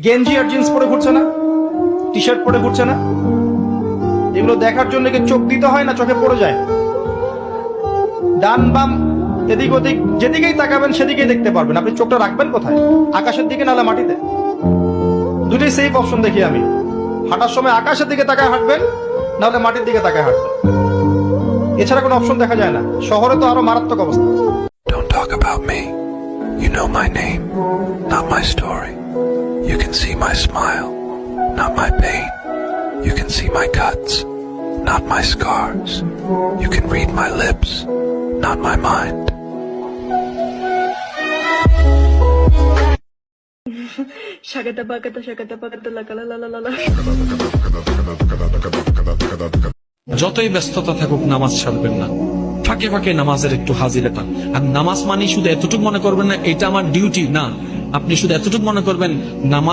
গেঞ্জি আর জিন্স পরে ঘুরছে না, টি শার্ট পরে ঘুরছে না? এগুলো দেখার জন্য কি চোখ দিতে হয় না চোখে পড়ে যায়? ডান বাম এদিক ওদিক যেদিকেই তাকাবেন সেদিকেই দেখতে পারবেন। আপনি চোখটা রাখবেন কোথায়? আকাশের দিকে নাহলে মাটিতে? দুটোই সেফ অপশন দেখি আমি। হাঁটার সময় আকাশের দিকে তাকায় হাঁটবেন, নাহলে মাটির দিকে তাকায় হাঁটবেন। এছাড়া কোনো অপশন দেখা যায় না। শহরে তো আরো মারাত্মক অবস্থা। Don't talk about me. You know my name, not my story. You can see my smile, not my pain. You can see my cuts, not my scars. You can read my lips, not my mind. Shagata bakata la la la la la. যতই ব্যস্ততা থাকুক নামাজ ছাড়বেন না। ফাঁকে ফাঁকে নামাজের একটু হাজিরাটা। আর নামাজ মানে শুধু এতটুকু মনে করবেন না এটা আমার ডিউটি, না। আপনি শুধু এতটুকু মনে করবেন নামাজ